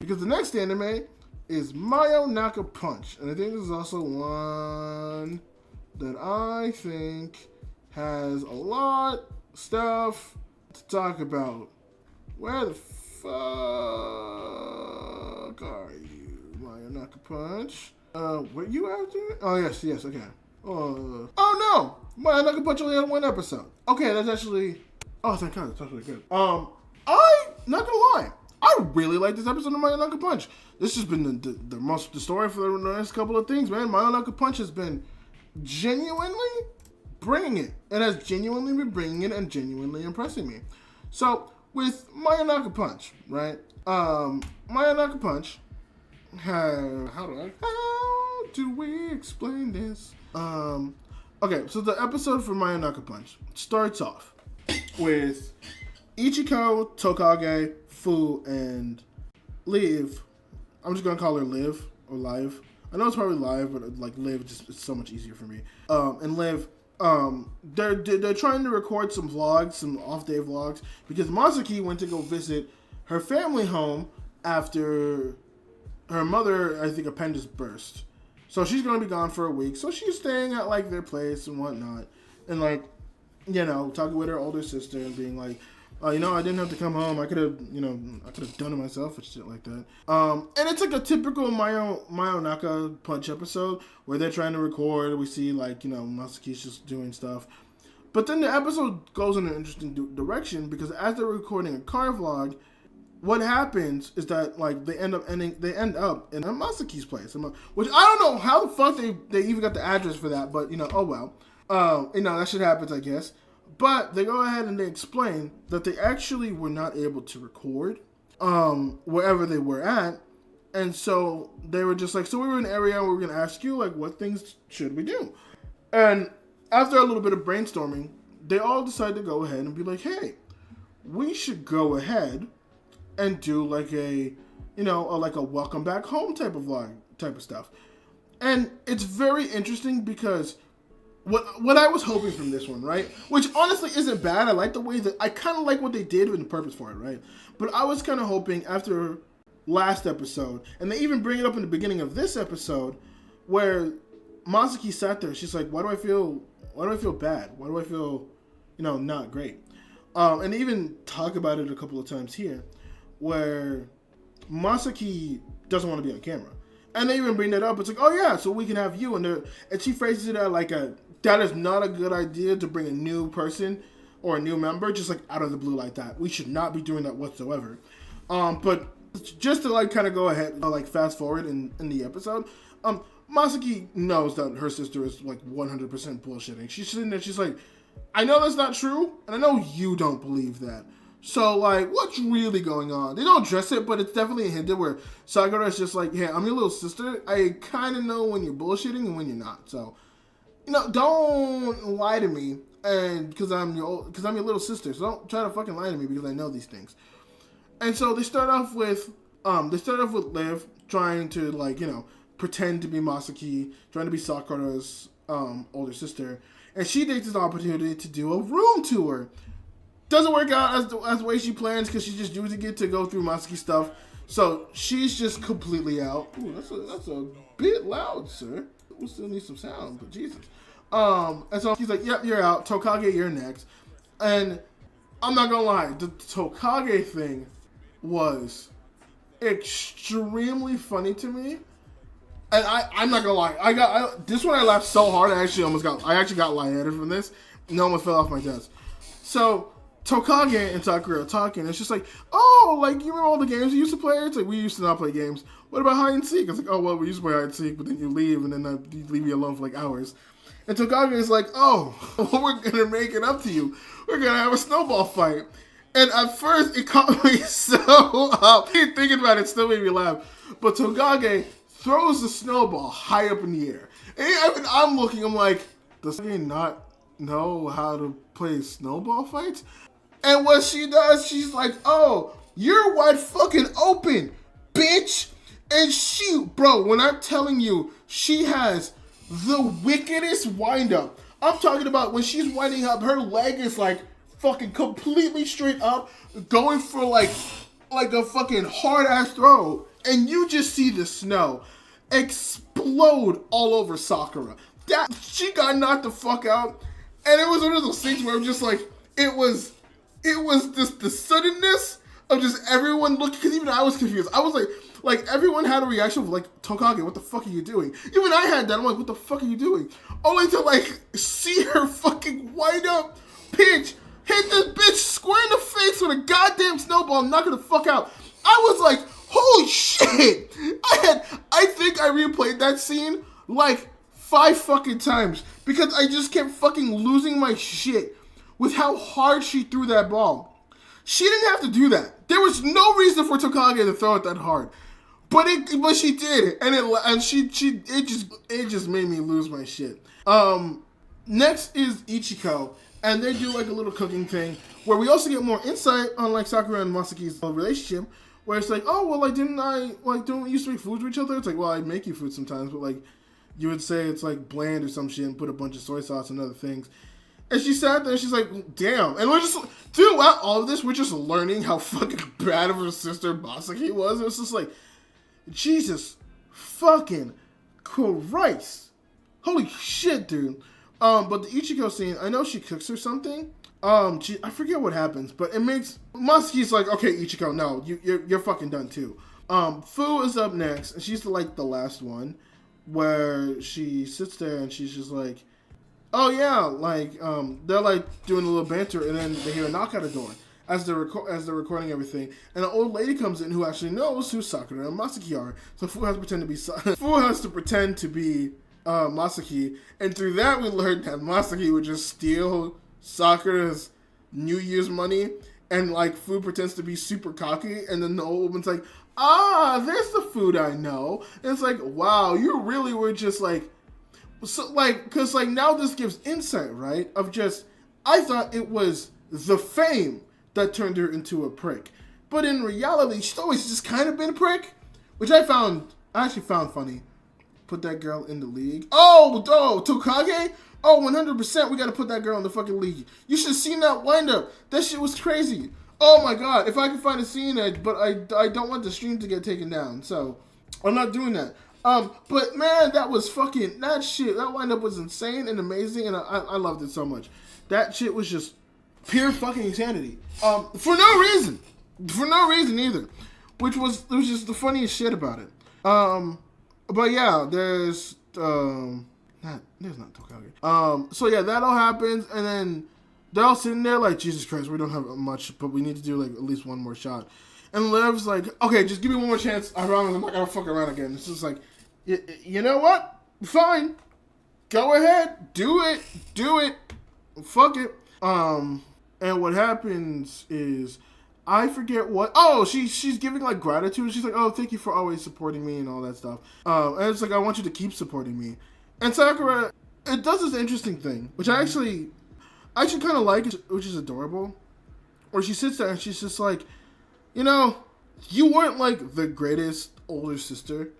Because the next anime is Mayonaka Punch. And I think this is also one that I think has a lot of stuff to talk about. Where the fuck are you, Mayonaka Punch? Were you after it? Oh, yes, okay. Oh no! Mayonaka Punch only had one episode. Okay, that's actually... Oh, thank God, that's actually good. Not gonna lie, I really like this episode of Mayonaka Punch. This has been the story for the next couple of things, man. Mayonaka Punch has been genuinely bringing it. It has genuinely been bringing it and genuinely impressing me. So, with Mayonaka Punch, right? Mayonaka Punch, how do we explain this? Okay, so the episode for Mayonaka Punch starts off with Ichiko, Tokage, Fu, and Liv. I'm just gonna call her Liv or Live. I know it's probably Live, but like Liv just it's so much easier for me. And Liv, they're trying to record some vlogs, some off-day vlogs, because Masaki went to go visit her family home after her mother, I think, appendix burst. So she's gonna be gone for a week. So she's staying at like their place and whatnot, and like, you know, talking with her older sister and being like, I didn't have to come home. I could have done it myself and shit like that. And it's like a typical Mayonaka Punch episode where they're trying to record. We see like, Masaki's just doing stuff. But then the episode goes in an interesting direction because as they're recording a car vlog, what happens is that like they end up in a Masaki's place, which I don't know how the fuck they even got the address for that, but oh well. That shit happens, I guess. But they go ahead and they explain that they actually were not able to record wherever they were at. And so they were just like, so we were in an area where we were going to ask you, like, what things should we do? And after a little bit of brainstorming, they all decided to go ahead and be like, hey, we should go ahead and do like a welcome back home type of vlog, type of stuff. And it's very interesting because what I was hoping from this one, right? Which honestly isn't bad. I like the way that I kind of like what they did with the purpose for it, right? But I was kind of hoping after last episode, and they even bring it up in the beginning of this episode, where Masaki sat there. She's like, "Why do I feel bad? Why do I feel, not great?" And they even talk about it a couple of times here, where Masaki doesn't want to be on camera. And they even bring that up. It's like, oh yeah, so we can have you. And she phrases it like that is not a good idea to bring a new person or a new member just like out of the blue like that. We should not be doing that whatsoever. But just to like kind of go ahead, like fast forward in the episode, Masaki knows that her sister is like 100% bullshitting. She's sitting there, she's like, I know that's not true, and I know you don't believe that. So, like, what's really going on? They don't address it, but it's definitely a hint where Sakura is just like, yeah, I'm your little sister. I kind of know when you're bullshitting and when you're not. So, don't lie to me, and because I'm your little sister. So don't try to fucking lie to me because I know these things. And so they start off with Liv trying to like pretend to be Masaki, trying to be Sakura's older sister, and she takes this opportunity to do a room tour. Doesn't work out as the way she plans because she's just using it to go through Masaki's stuff. So she's just completely out. Ooh, that's a bit loud, sir. We still need some sound, but Jesus. And so he's like, yep, you're out. Tokage, you're next. And I'm not gonna lie, the Tokage thing was extremely funny to me. And I'm not gonna lie, this one I laughed so hard I actually got lightheaded from this. And almost fell off my desk. So Tokage and Sakura are talking. It's just like, oh, like, you remember all the games you used to play? It's like, we used to not play games. What about hide and seek? It's like, oh, well, we used to play hide and seek, but then you leave, and then you leave me alone for like hours. And Tokage is like, oh, we're gonna make it up to you. We're gonna have a snowball fight. And at first, it caught me so up. Thinking about it still made me laugh. But Tokage throws the snowball high up in the air. And I'm looking, I'm like, does he not know how to play snowball fights? And what she does, she's like, oh, you're wide fucking open, bitch. And when I'm telling you, she has the wickedest wind up. I'm talking about when she's winding up, her leg is like fucking completely straight up, going for like, like a fucking hard ass throw, and you just see the snow explode all over Sakura. That she got knocked the fuck out, and it was one of those things where I'm just like, it was just the suddenness of just everyone looking, because even I was confused. I was like everyone had a reaction of like, Tokage, what the fuck are you doing? Even I had that. I'm like, what the fuck are you doing? Only to like see her fucking wind up pitch, hit this bitch square in the face with a goddamn snowball, and knock her the fuck out. I was like, holy shit! I think I replayed that scene like 5 fucking times because I just kept fucking losing my shit with how hard she threw that ball. She didn't have to do that. There was no reason for Tokage to throw it that hard, but she did, and it just made me lose my shit. Next is Ichiko, and they do like a little cooking thing where we also get more insight on like Sakura and Masaki's relationship. Where it's like, oh, well, don't we used to make food for each other? It's like, well, I make you food sometimes, but like, you would say it's like bland or some shit and put a bunch of soy sauce and other things. And she sat there and she's like, damn. And we're just, throughout all of this, we're just learning how fucking bad of her sister Masaki was. It was just like, Jesus fucking Christ. Holy shit, dude. But the Ichiko scene, I know she cooks or something. I forget what happens, but it makes Masaki's like, okay, Ichiko, no, you're fucking done too. Fu is up next, and she's like the last one, where she sits there and she's just like, oh yeah, like they're like doing a little banter, and then they hear a knock at the door as they're recording everything, and an old lady comes in who actually knows who Sakura and Masaki are. So Fu has to pretend to be Masaki, and through that we learned that Masaki would just steal Sakura's New Year's money, and like Fu pretends to be super cocky, and then the old woman's like, there's the food I know. And it's like, wow, you really were just like, so like, because like now this gives insight, right? Of just, I thought it was the fame that turned her into a prick, but in reality, she's always just kind of been a prick, which I actually found funny. Put that girl in the league. Oh, Tokage? Oh, 100%, we gotta put that girl in the fucking league. You should have seen that wind-up. That shit was crazy. Oh my god, if I can find a scene, but I don't want the stream to get taken down, so I'm not doing that. But man, that was fucking, that wind-up was insane and amazing, and I loved it so much. That shit was just pure fucking insanity. For no reason either. It was just the funniest shit about it. But yeah, there's not Tokage. So yeah, that all happens, and then they're all sitting there like, Jesus Christ, we don't have much, but we need to do like at least one more shot. And Liv's like, okay, just give me one more chance. I promise I'm not gonna fuck around again. It's just like, you know what? Fine. Go ahead. Do it. Fuck it. And what happens is, I forget what. Oh, she's giving like gratitude. She's like, oh, thank you for always supporting me and all that stuff. And it's like, I want you to keep supporting me. And Sakura, it does this interesting thing, which I actually kind of like, which is adorable. Where she sits there and she's just like, you know, you weren't like the greatest older sister,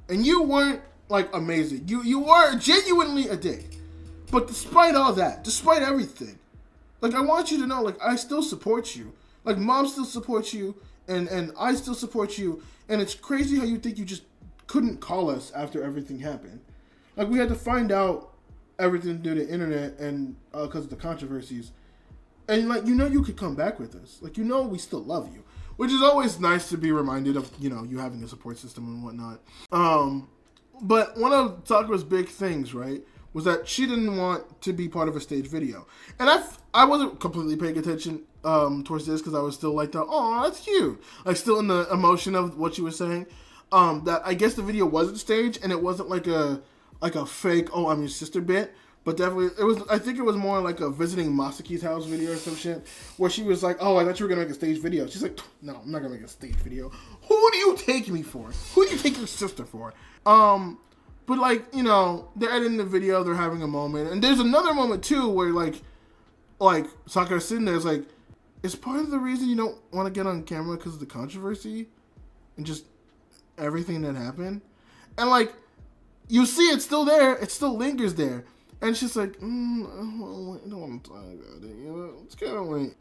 and you weren't like amazing. You were genuinely a dick. But despite all that, despite everything, like I want you to know, like I still support you. Like Mom still supports you, and I still support you. And it's crazy how you think you just couldn't call us after everything happened. Like we had to find out everything through the internet and because of the controversies. And like, you know, you could come back with us. Like, you know, we still love you, which is always nice to be reminded of, you know, you having a support system and whatnot. But one of Sakura's big things, right, was that she didn't want to be part of a stage video. And I wasn't completely paying attention towards this because I was still like, oh, that's cute. Like, still in the emotion of what she was saying. That I guess the video wasn't staged and it wasn't like a fake, oh, I'm your sister bit. But definitely, I think it was more like a visiting Masaki's house video or some shit, where she was like, oh, I thought you were going to make a stage video. She's like, no, I'm not going to make a stage video. Who do you take me for? Who do you take your sister for? But like, you know, they're editing the video, they're having a moment. And there's another moment too, where like Sakura's sitting there, is like, is part of the reason you don't want to get on camera because of the controversy? And just everything that happened? And like, you see it's still there, it still lingers there. And she's like, I don't want to talk about it, you know, it's kind of late.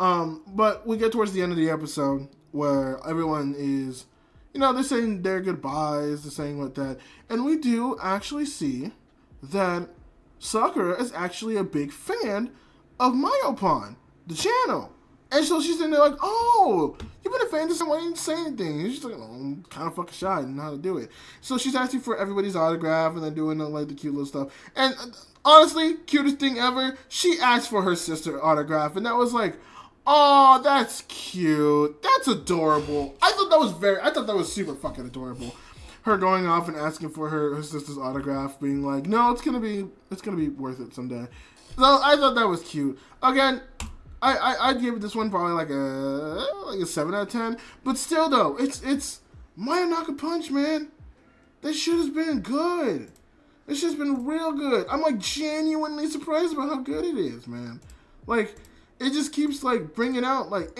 But we get towards the end of the episode where everyone is, you know, they're saying their goodbyes, they're saying what that, and we do actually see that Sakura is actually a big fan of Mayopon, the channel. And so she's in there like, oh, you've been a fan of someone, why didn't say anything? And she's like, oh, I'm kind of fucking shy, I don't know how to do it. So she's asking for everybody's autograph and then doing like the cute little stuff. And honestly, cutest thing ever, she asked for her sister autograph, and that was like, oh, that's cute. That's adorable. I thought that was super fucking adorable. Her going off and asking for her sister's autograph, being like, no, it's gonna be worth it someday. So I thought that was cute. Again, I'd give this one probably like a 7 out of 10. But still though, it's Mayonaka Punch, man. This shit has been good. This shit's been real good. I'm like genuinely surprised about how good it is, man. Like, it just keeps like bringing out like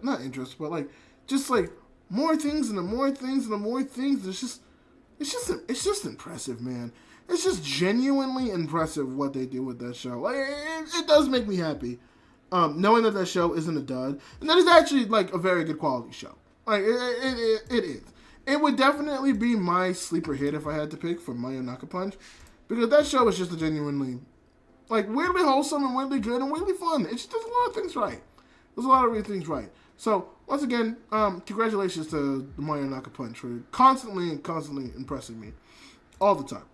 not interest, but like just like more things and the more things and the more things. It's just impressive, man. It's just genuinely impressive what they do with that show. Like, it does make me happy, knowing that show isn't a dud and that it's actually like a very good quality show. Like it is. It would definitely be my sleeper hit if I had to pick for Mayonaka Punch, because that show is just a genuinely like weirdly wholesome and weirdly good and weirdly fun. It just does a lot of things right. There's a lot of things right. So once again, congratulations to the Mayonaka Punch for constantly impressing me all the time.